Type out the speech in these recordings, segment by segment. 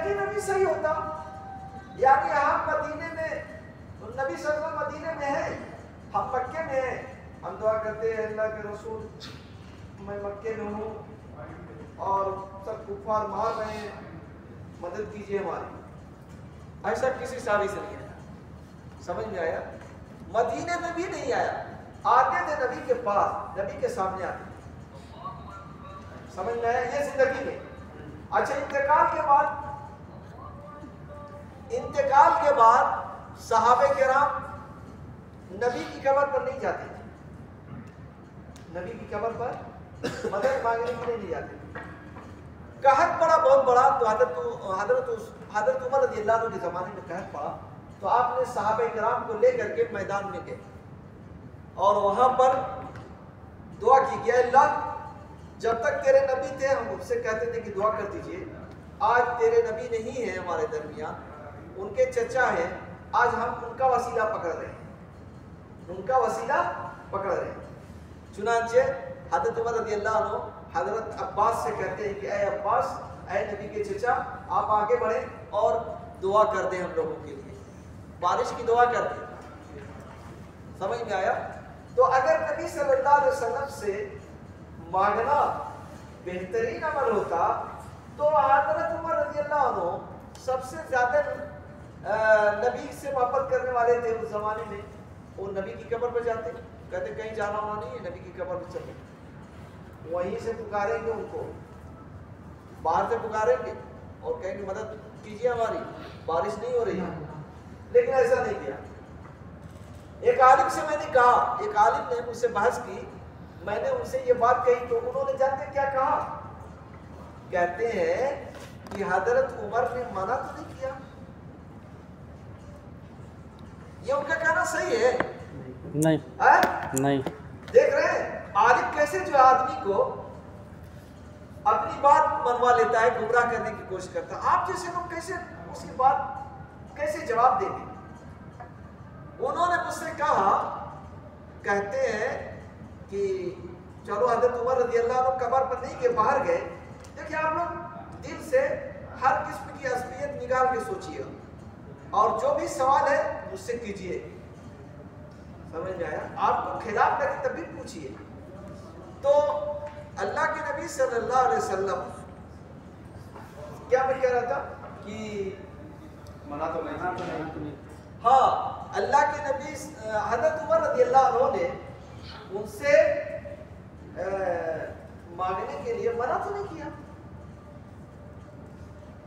यकीन भी सही होता। यानी हम मदीने में, नबी सल्लल्लाहु अलैहि वसल्लम मदीने में है, हम मक्के में हैं, हम दुआ करते हैं अल्लाह के रसूल मैं मक्के में हूँ और सब कुफार मार रहे हैं, मदद कीजिए हमारी। ऐसा किसी साहबी से नहीं आया। समझ में आया? मदीने में भी नहीं आया, आते थे नबी के पास, नबी के सामने आते। समझ में आया? ये जिंदगी में। अच्छा, इंतकाल के बाद सहाबे किराम नबी की कब्र पर नहीं जाते थे, नबी की कब्र पर मदद मांगने के लिए नहीं जाते थे। कहत पड़ा बहुत बड़ा, तो हजरत उमर रज़ी अल्लाह अन्हु के ज़माने में कहत पड़ा, तो आपने सहाबे किराम को लेकर के मैदान में गए और वहाँ पर दुआ की कि अल्लाह जब तक तेरे नबी थे हम उससे कहते थे कि दुआ कर दीजिए, आज तेरे नबी नहीं है हमारे दरमियान, उनके चचा हैं, आज हम उनका वसीला पकड़ रहे हैं, उनका वसीला पकड़ रहे हैं। चुनांचे हजरत उमर रज़ी अल्लाह अन्हु हजरत अब्बास से कहते हैं कि ऐ अब्बास, ऐ नबी के चचा, आप आगे बढ़े और दुआ कर दें हम लोगों के लिए, बारिश की दुआ कर दें। समझ में आया? तो अगर नबी सल्लल्लाहु अलैहि वसल्लम से मांगना बेहतरीन अमल होता तो हजरत उमर रज़ी अल्लाह अन्हु सबसे ज्यादा नबी से मोहब्बत करने वाले थे उस जमाने में। वो नबी की कब्र पर जाते, कहते कहीं जाना होना नहीं है, नबी की कब्र पर चले, वहीं से पुकारेंगे उनको, बाहर से पुकारेंगे और कहेंगे मदद कीजिए हमारी, बारिश नहीं हो रही है। लेकिन ऐसा नहीं किया। एक आलिम से मैंने कहा, एक आलिम ने मुझसे बहस की, मैंने उनसे ये बात कही तो उन्होंने जानते क्या कहा? कहते हैं कि हजरत उमर ने मना तो नहीं किया। ये उनका कहना सही है? नहीं नहीं। देख रहे हैं आलिम कैसे जो आदमी को अपनी बात मनवा लेता है, गुमराह करने की कोशिश करता है। आप जैसे लोग कैसे उसकी बात कैसे जवाब देंगे? उन्होंने मुझसे कहा, कहते हैं कि चलो हजरत उमर रज़ी अल्लाह अन्हु कब्र पर नहीं गए, बाहर गए। देखिए आप लोग दिल से हर किस्म की असलियत निकाल के सोचिए और जो भी सवाल है मुझसे कीजिए। समझ में आया? आपको खिलाफ लगे तब भी पूछिए। तो अल्लाह के नबी सल्लल्लाहु अलैहि वसल्लम, क्या मैं कह रहा था कि मना तो नहीं। हाँ, अल्लाह के नबी हजरत उमर रज़ी अल्लाह अन्हु ने उनसे मांगने के लिए मना तो नहीं किया।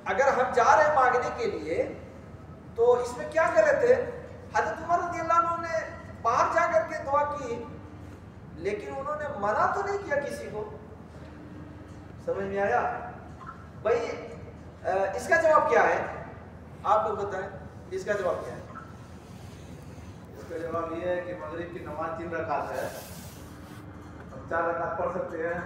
अगर हम जा रहे हैं मांगने के लिए तो इसमें क्या गलत है? हजरत उमर रज़ी अल्लाह अन्हु ने बाहर जाकर के दुआ की, लेकिन उन्होंने मना तो नहीं किया किसी को। समझ में आया भाई? इसका जवाब क्या है? आप लोग बताएं, इसका जवाब क्या है? इसका जवाब ये है कि मगरिब की नमाज 3 रकात है, 4 रकात पढ़ सकते हैं।